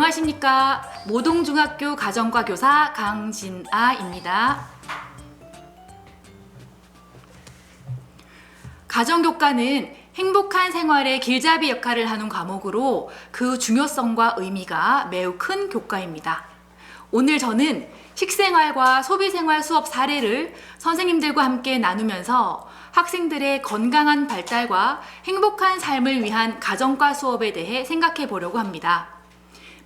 안녕하십니까. 모동중학교 가정과 교사 강진아입니다. 가정교과는 행복한 생활의 길잡이 역할을 하는 과목으로 그 중요성과 의미가 매우 큰 교과입니다. 오늘 저는 식생활과 소비생활 수업 사례를 선생님들과 함께 나누면서 학생들의 건강한 발달과 행복한 삶을 위한 가정과 수업에 대해 생각해 보려고 합니다.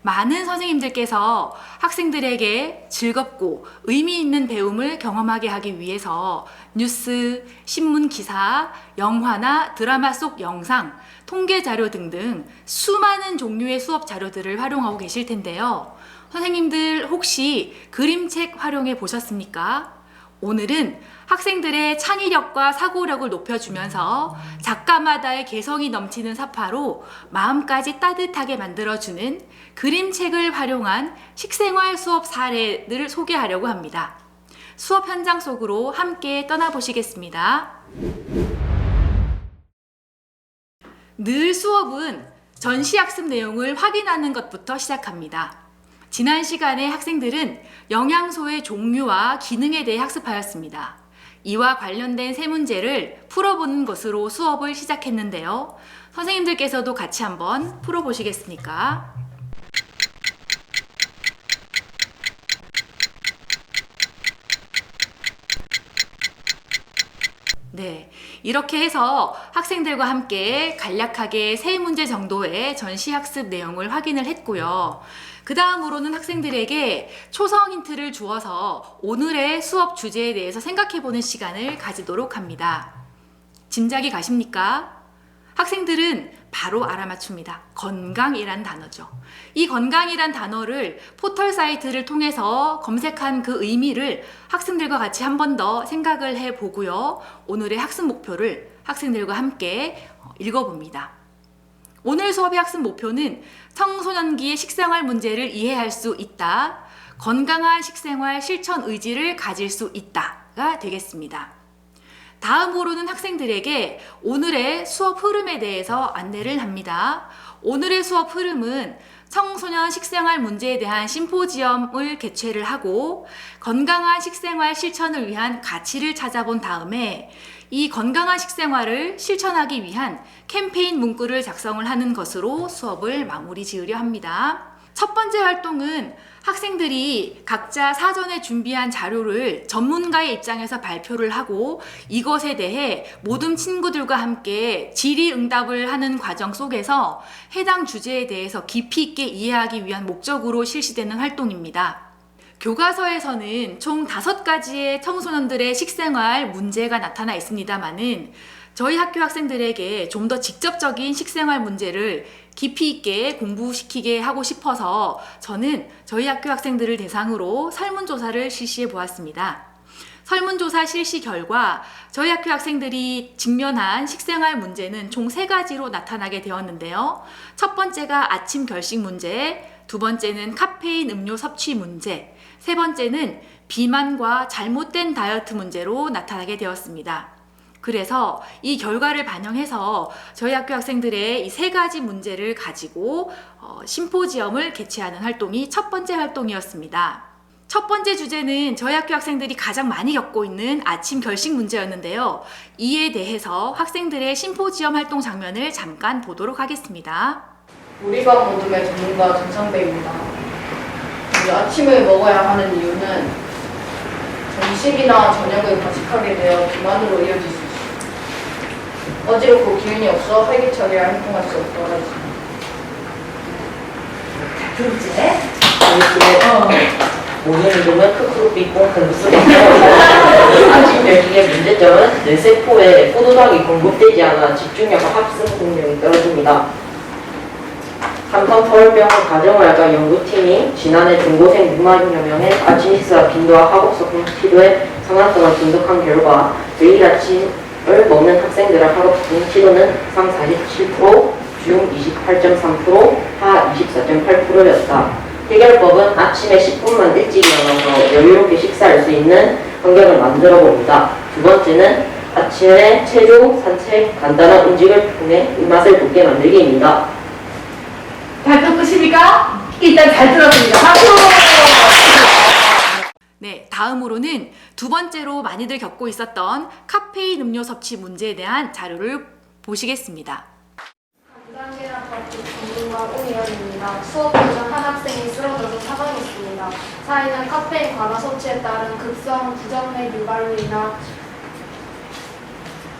많은 선생님들께서 학생들에게 즐겁고 의미 있는 배움을 경험하게 하기 위해서 뉴스, 신문 기사, 영화나 드라마 속 영상, 통계 자료 등등 수많은 종류의 수업 자료들을 활용하고 계실 텐데요. 선생님들 혹시 그림책 활용해 보셨습니까? 오늘은 학생들의 창의력과 사고력을 높여주면서 작가마다의 개성이 넘치는 사파로 마음까지 따뜻하게 만들어주는 그림책을 활용한 식생활 수업 사례를 소개하려고 합니다. 수업 현장 속으로 함께 떠나보시겠습니다. 늘 수업은 전시학습 내용을 확인하는 것부터 시작합니다. 지난 시간에 학생들은 영양소의 종류와 기능에 대해 학습하였습니다. 이와 관련된 세 문제를 풀어보는 것으로 수업을 시작했는데요. 선생님들께서도 같이 한번 풀어보시겠습니까? 네, 이렇게 해서 학생들과 함께 간략하게 세 문제 정도의 전시학습 내용을 확인을 했고요. 그 다음으로는 학생들에게 초성 힌트를 주어서 오늘의 수업 주제에 대해서 생각해보는 시간을 가지도록 합니다. 짐작이 가십니까? 학생들은 바로 알아맞춥니다. 건강이란 단어죠. 이 건강이란 단어를 포털 사이트를 통해서 검색한 그 의미를 학생들과 같이 한 번 더 생각을 해보고요. 오늘의 학습 목표를 학생들과 함께 읽어봅니다. 오늘 수업의 학습 목표는 청소년기의 식생활 문제를 이해할 수 있다, 건강한 식생활 실천 의지를 가질 수 있다가 되겠습니다. 다음으로는 학생들에게 오늘의 수업 흐름에 대해서 안내를 합니다. 오늘의 수업 흐름은 청소년 식생활 문제에 대한 심포지엄을 개최를 하고 건강한 식생활 실천을 위한 가치를 찾아본 다음에 이 건강한 식생활을 실천하기 위한 캠페인 문구를 작성을 하는 것으로 수업을 마무리 지으려 합니다. 첫 번째 활동은 학생들이 각자 사전에 준비한 자료를 전문가의 입장에서 발표를 하고 이것에 대해 모든 친구들과 함께 질의응답을 하는 과정 속에서 해당 주제에 대해서 깊이 있게 이해하기 위한 목적으로 실시되는 활동입니다. 교과서에서는 총 5가지의 청소년들의 식생활 문제가 나타나 있습니다만은 저희 학교 학생들에게 좀 더 직접적인 식생활 문제를 깊이 있게 공부시키게 하고 싶어서 저는 저희 학교 학생들을 대상으로 설문조사를 실시해 보았습니다. 설문조사 실시 결과 저희 학교 학생들이 직면한 식생활 문제는 총 3가지로 나타나게 되었는데요. 첫 번째가 아침 결식 문제, 두 번째는 카페인 음료 섭취 문제, 세 번째는 비만과 잘못된 다이어트 문제로 나타나게 되었습니다. 그래서 이 결과를 반영해서 저희 학교 학생들의 이 3가지 문제를 가지고 심포지엄을 개최하는 활동이 첫 번째 활동이었습니다. 첫 번째 주제는 저희 학교 학생들이 가장 많이 겪고 있는 아침 결식 문제였는데요. 이에 대해서 학생들의 심포지엄 활동 장면을 잠깐 보도록 하겠습니다. 우리 반 모둠의 전문가 전창배입니다. 아침을 먹어야 하는 이유는 점심이나 저녁을 과식하게 되어 비만으로 이어질 수 있습니다. 어지럽고 기운이 없어 활기차게 활동할 수 없더라고요. 둘째, 오늘 이름은 크크로 삐뽕 공수입니다. 아침 결식의 문제점은 뇌세포에 포도당이 공급되지 않아 집중력과 학습 능력이 떨어집니다. 삼성서울병원 가정의학과 연구팀이 지난해 중고생 6만 여 명의 아침 식사 빈도와 학업성 피로의 상한선을 분석한 결과 매일 아침을 먹는 학생들의 학업성 피로는 상 47%, 중 28.3%, 하 24.8%였다. 해결법은 아침에 10분만 일찍 일어나서 여유롭게 식사할 수 있는 환경을 만들어 봅니다. 두 번째는 아침에 체조, 산책, 간단한 음식을 통해 입맛을 돋게 만들기입니다. 발표 끝입니까? 일단 잘 들었습니다. 박수! 네, 다음으로는 두 번째로 많이들 겪고 있었던 카페인 음료 섭취 문제에 대한 자료를 보시겠습니다. 간장계란 밥집 전문가 오미연입니다. 수업 도중 한 학생이 쓰러져서 사망했습니다. 사인은 카페인 과다 섭취에 따른 급성 부정맥 유발로 인한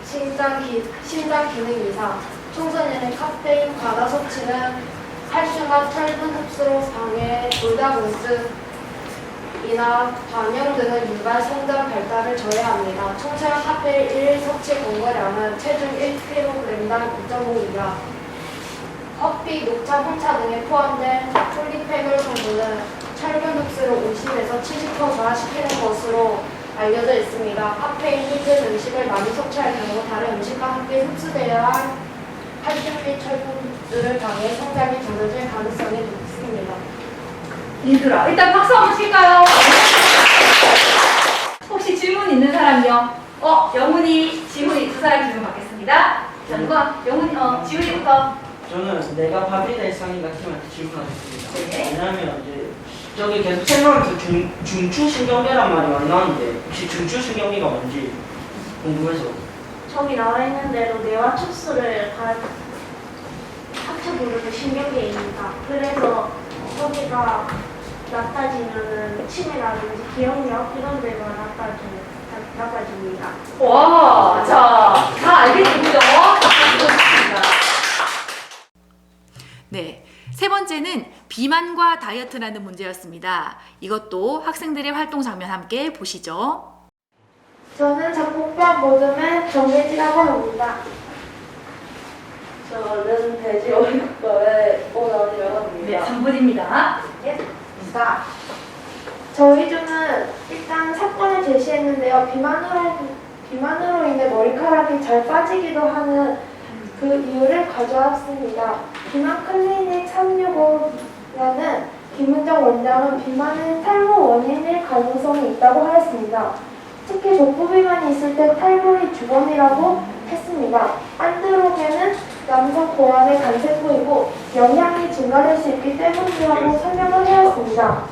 심장 기능 이상. 청소년의 카페인 과다 섭취는 칼슘과 철분 흡수로 방해, 골다공증, 이나 반영 등의 유발 성장 발달을 저해합니다. 청소년 카페인 1일 섭취 권고량은 체중 1kg당 2.5g. 커피, 녹차, 홍차 등에 포함된 폴리페놀 성분은 철분 흡수를 50에서 70% 저하시키는 것으로 알려져 있습니다. 카페인이 든 음식을 많이 섭취할 경우 다른 음식과 함께 흡수되어야 할 칼슘 및 철분들을 방해 성장이 저해질 가능성이 높습니다. 얘들아, 일단 박수 한번 칠까요? 혹시 질문 있는 사람요? 영훈이 질문이 두 사람 질문 받겠습니다. 자, 누가? 영훈이, 지훈이부터. 저는 내가 밥이 될 상이가 팀한테 질문하겠습니다. 네. 왜냐면 이제 저기 계속 설명하면서 중추신경계란 말이 많이 나오는데 혹시 중추신경계가 뭔지 궁금해서. 저기 나와 있는 대로 뇌와 촉수를 합쳐 부르는 신경계입니다. 그래서 거기가 낮아지면은 치매라든지 기억력 이런 데가 낮아집니다. 와, 자, 다 알겠군요. 좋습니다. 네, 세 번째는 비만과 다이어트라는 문제였습니다. 이것도 학생들의 활동 장면 함께 보시죠. 저는 전국밥 모듬의 정혜지라고 합니다. 저는 돼지 오리국밥에 오나오라고 네, 합니다. 3분입니다. 저희 주는 일단 사건을 제시했는데요. 비만으로 인해 머리카락이 잘 빠지기도 하는 그 이유를 가져왔습니다. 비만 클리닉 365라는 김은정 원장은 비만은 탈모 원인일 가능성이 있다고 하였습니다. 특히 복부 비만이 있을 때 탈모의 주범이라고 했습니다. 안드로겐은 남성 고환의 간세포이고 영양이 증가될 수 있기 때문이라고 설명을 하였습니다.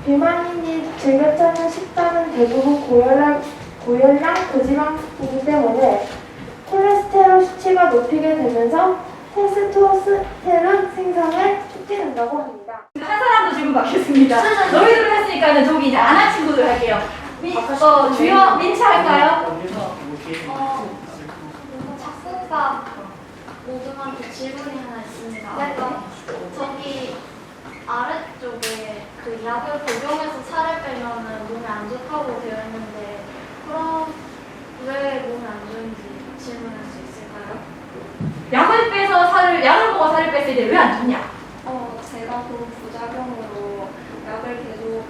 비만인이 즐겨 찾는 식단은 대부분 고열량 고지방이기 때문에 콜레스테롤 수치가 높이게 되면서 테스토스테론 생산을 촉진한다고 합니다. 한 사람도 질문 받겠습니다. 너희들 했으니까는 저기 이제 안 한 친구들 할게요. 주요 민치 할까요? 작곡가 모두한테 질문이 하나 있습니다. 네. 저기 아래쪽에 그 약을 복용해서 살을 빼면은 몸에 안 좋다고 되어 있는데 그럼 왜 몸에 안 좋은지 질문할 수 있을까요? 약을 먹어 살을 뺐을 때 왜 안 좋냐? 제가 그 부작용으로 약을 계속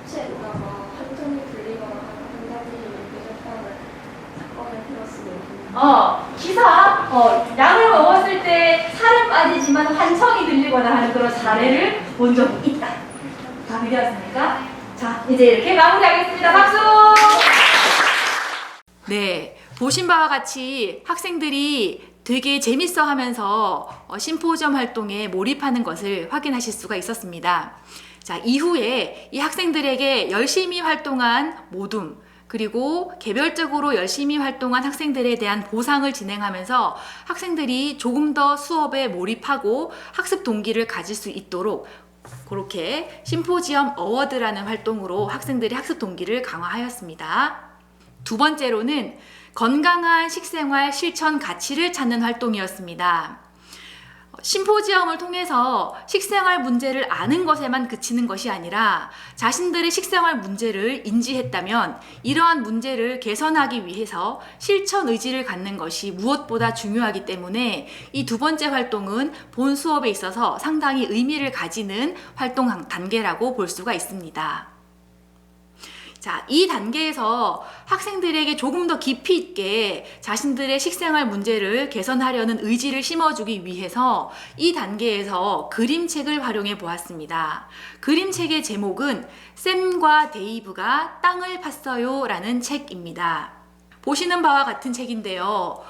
섭취했다가 한통이 들리거나 환자분이 계셨다는 사건을 들었습니다. 약을 먹었을 때 살은 빠지지만 환청이 들리거나 하는 그런 사례를 본 적이 있다. 다 되었습니까? 자, 이제 이렇게 마무리하겠습니다. 박수! 네, 보신 바와 같이 학생들이 되게 재밌어 하면서 심포지엄 활동에 몰입하는 것을 확인하실 수가 있었습니다. 자, 이후에 이 학생들에게 열심히 활동한 모둠, 그리고 개별적으로 열심히 활동한 학생들에 대한 보상을 진행하면서 학생들이 조금 더 수업에 몰입하고 학습 동기를 가질 수 있도록 그렇게 심포지엄 어워드라는 활동으로 학생들의 학습 동기를 강화하였습니다. 두 번째로는 건강한 식생활 실천 가치를 찾는 활동이었습니다. 심포지엄을 통해서 식생활 문제를 아는 것에만 그치는 것이 아니라 자신들의 식생활 문제를 인지했다면 이러한 문제를 개선하기 위해서 실천 의지를 갖는 것이 무엇보다 중요하기 때문에 이 두 번째 활동은 본 수업에 있어서 상당히 의미를 가지는 활동 단계라고 볼 수가 있습니다. 자, 이 단계에서 학생들에게 조금 더 깊이 있게 자신들의 식생활 문제를 개선하려는 의지를 심어주기 위해서 이 단계에서 그림책을 활용해 보았습니다. 그림책의 제목은 샘과 데이브가 땅을 팠어요 라는 책입니다. 보시는 바와 같은 책인데요.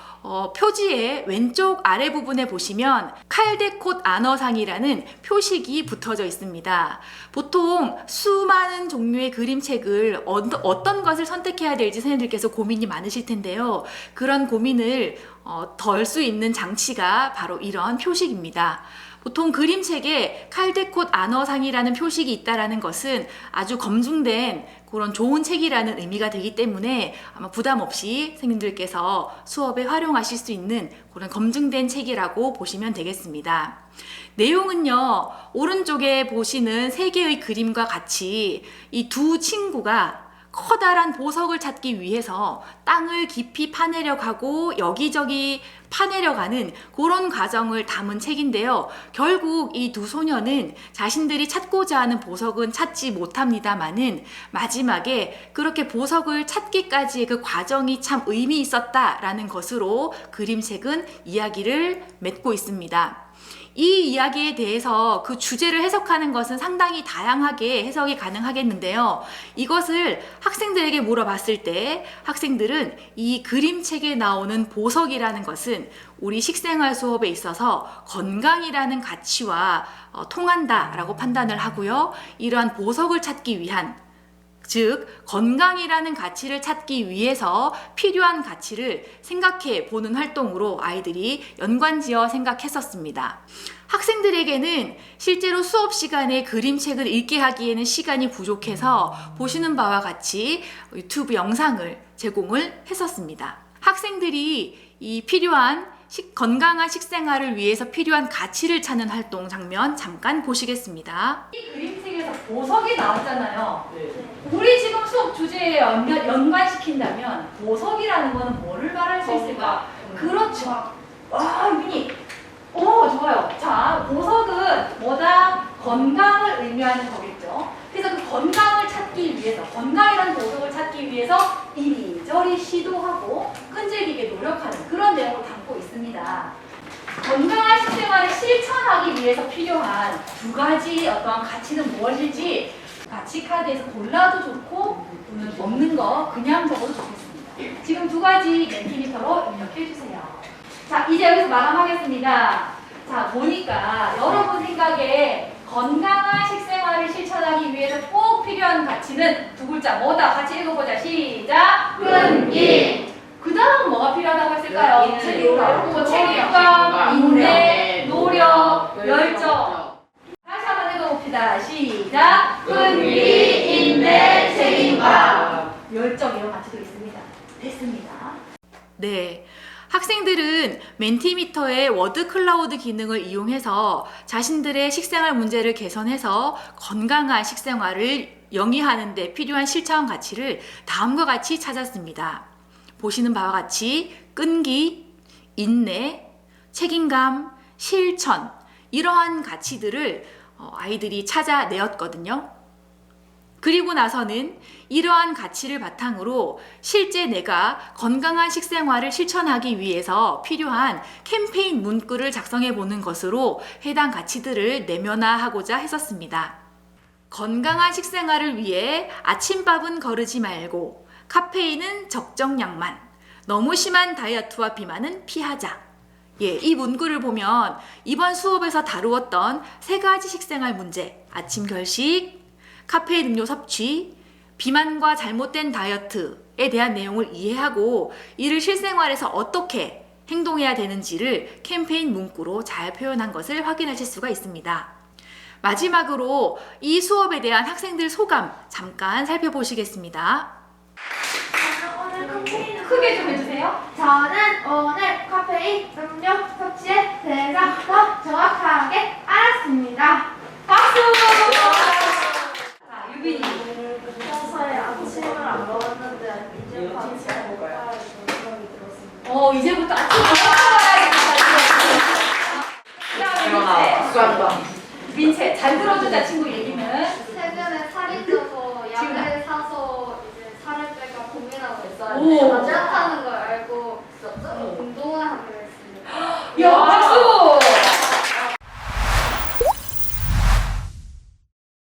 표지의 왼쪽 아래 부분에 보시면 칼데콧 아너상이라는 표식이 붙어져 있습니다. 보통 수많은 종류의 그림책을 어떤 것을 선택해야 될지 선생님들께서 고민이 많으실 텐데요. 그런 고민을 덜 수 있는 장치가 바로 이런 표식입니다. 보통 그림책에 칼데콧 아너상이라는 표식이 있다는 것은 아주 검증된 그런 좋은 책이라는 의미가 되기 때문에 아마 부담 없이 선생님들께서 수업에 활용하실 수 있는 그런 검증된 책이라고 보시면 되겠습니다. 내용은요, 오른쪽에 보시는 세 개의 그림과 같이 이 두 친구가 커다란 보석을 찾기 위해서 땅을 깊이 파내려 가고 여기저기 파내려 가는 그런 과정을 담은 책인데요. 결국 이 두 소녀는 자신들이 찾고자 하는 보석은 찾지 못합니다만은 마지막에 그렇게 보석을 찾기까지의 그 과정이 참 의미 있었다라는 것으로 그림책은 이야기를 맺고 있습니다. 이 이야기에 대해서 그 주제를 해석하는 것은 상당히 다양하게 해석이 가능하겠는데요. 이것을 학생들에게 물어봤을 때 학생들은 이 그림책에 나오는 보석이라는 것은 우리 식생활 수업에 있어서 건강이라는 가치와 통한다라고 판단을 하고요. 이러한 보석을 찾기 위한, 즉 건강이라는 가치를 찾기 위해서 필요한 가치를 생각해 보는 활동으로 아이들이 연관지어 생각했었습니다. 학생들에게는 실제로 수업 시간에 그림책을 읽게 하기에는 시간이 부족해서 보시는 바와 같이 유튜브 영상을 제공을 했었습니다. 학생들이 이 필요한 건강한 식생활을 위해서 필요한 가치를 찾는 활동 장면 잠깐 보시겠습니다. 이 그림책에서 보석이 나왔잖아요. 네. 우리 지금 수업 주제에 연관시킨다면 보석이라는 거는 뭐를 말할 수 있을까? 그렇죠. 와, 유빈이. 오, 좋아요. 자, 보석은 뭐다? 건강을 의미하는 거겠죠. 그래서 그 건강을 찾기 위해서, 건강이라는 보석을 찾기 위해서 이리저리 시도하고 끈질기게 노력하는 그런 내용을 담고 있습니다. 건강한 식생활을 실천하기 위해서 필요한 두 가지 어떠한 가치는 무엇일지 가치 카드에서 골라도 좋고 또는 없는 거 그냥 적어도 좋겠습니다. 지금 두 가지 멘티미터로 입력해 주세요. 자, 이제 여기서 마감하겠습니다. 자, 보니까 여러분 생각에 건강한 식생활을 실천하기 위해서 꼭 필요한 가치는 두 글자 뭐다? 같이 읽어보자. 시작! 끈기! 그 다음 뭐가 필요하다고 했을까요? 책임감, 인내, 노력, 열정. 다시 한번 읽어봅시다. 시작! 끈기, 인내, 책임감, 열정 이런 가치도 있습니다. 됐습니다. 네. 학생들은 멘티미터의 워드 클라우드 기능을 이용해서 자신들의 식생활 문제를 개선해서 건강한 식생활을 영위하는 데 필요한 실천 가치를 다음과 같이 찾았습니다. 보시는 바와 같이 끈기, 인내, 책임감, 실천 이러한 가치들을 아이들이 찾아내었거든요. 그리고 나서는 이러한 가치를 바탕으로 실제 내가 건강한 식생활을 실천하기 위해서 필요한 캠페인 문구를 작성해 보는 것으로 해당 가치들을 내면화하고자 했었습니다. 건강한 식생활을 위해 아침밥은 거르지 말고 카페인은 적정량만, 너무 심한 다이어트와 비만은 피하자. 이 문구를 보면 이번 수업에서 다루었던 세 가지 식생활 문제, 아침 결식, 카페인 음료 섭취, 비만과 잘못된 다이어트에 대한 내용을 이해하고 이를 실생활에서 어떻게 행동해야 되는지를 캠페인 문구로 잘 표현한 것을 확인하실 수가 있습니다. 마지막으로 이 수업에 대한 학생들 소감 잠깐 살펴보시겠습니다. 오늘 카페인 크게 좀 해주세요. 저는 오늘 카페인 음료 섭취에 대해서 더 정확하게 알았습니다. 박수! 자, 유빈이. 평소에 아침을 안 먹었는데 이제 아침 먹어야 생각이 들었습니다. 이제부터 아침 먹어야겠다. 민채, 잘 들어주자, 친구 얘기는. 최근에 살이 쪄서 약을 사서 이제 살을 뺄까 고민하고 있어요. 오. 괜찮다는 걸 알고 운동을 하기로 했습니다. 야, 박수!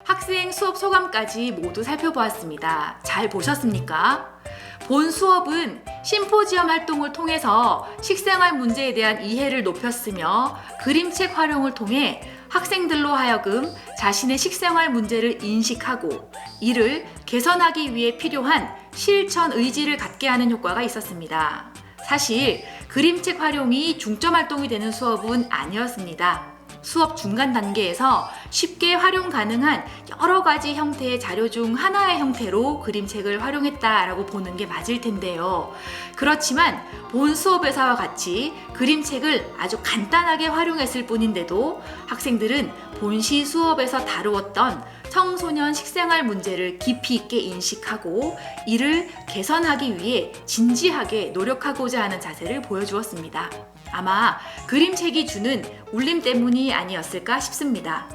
학생 수업 소감까지 모두 살펴보았습니다. 잘 보셨습니까? 본 수업은 심포지엄 활동을 통해서 식생활 문제에 대한 이해를 높였으며 그림책 활용을 통해 학생들로 하여금 자신의 식생활 문제를 인식하고 이를 개선하기 위해 필요한 실천 의지를 갖게 하는 효과가 있었습니다. 사실 그림책 활용이 중점 활동이 되는 수업은 아니었습니다. 수업 중간 단계에서 쉽게 활용 가능한 여러 가지 형태의 자료 중 하나의 형태로 그림책을 활용했다라고 보는 게 맞을 텐데요. 그렇지만 본 수업에서와 같이 그림책을 아주 간단하게 활용했을 뿐인데도 학생들은 본시 수업에서 다루었던 청소년 식생활 문제를 깊이 있게 인식하고 이를 개선하기 위해 진지하게 노력하고자 하는 자세를 보여주었습니다. 아마 그림책이 주는 울림 때문이 아니었을까 싶습니다.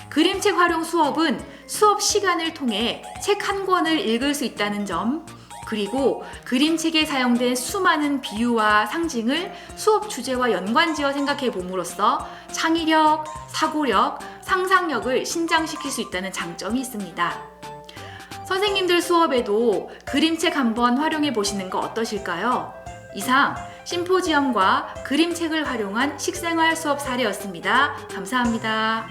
그림책 활용 수업은 수업 시간을 통해 책 한 권을 읽을 수 있다는 점, 그리고 그림책에 사용된 수많은 비유와 상징을 수업 주제와 연관지어 생각해 봄으로써 창의력, 사고력, 상상력을 신장시킬 수 있다는 장점이 있습니다. 선생님들 수업에도 그림책 한번 활용해 보시는 거 어떠실까요? 이상 심포지엄과 그림책을 활용한 식생활 수업 사례였습니다. 감사합니다.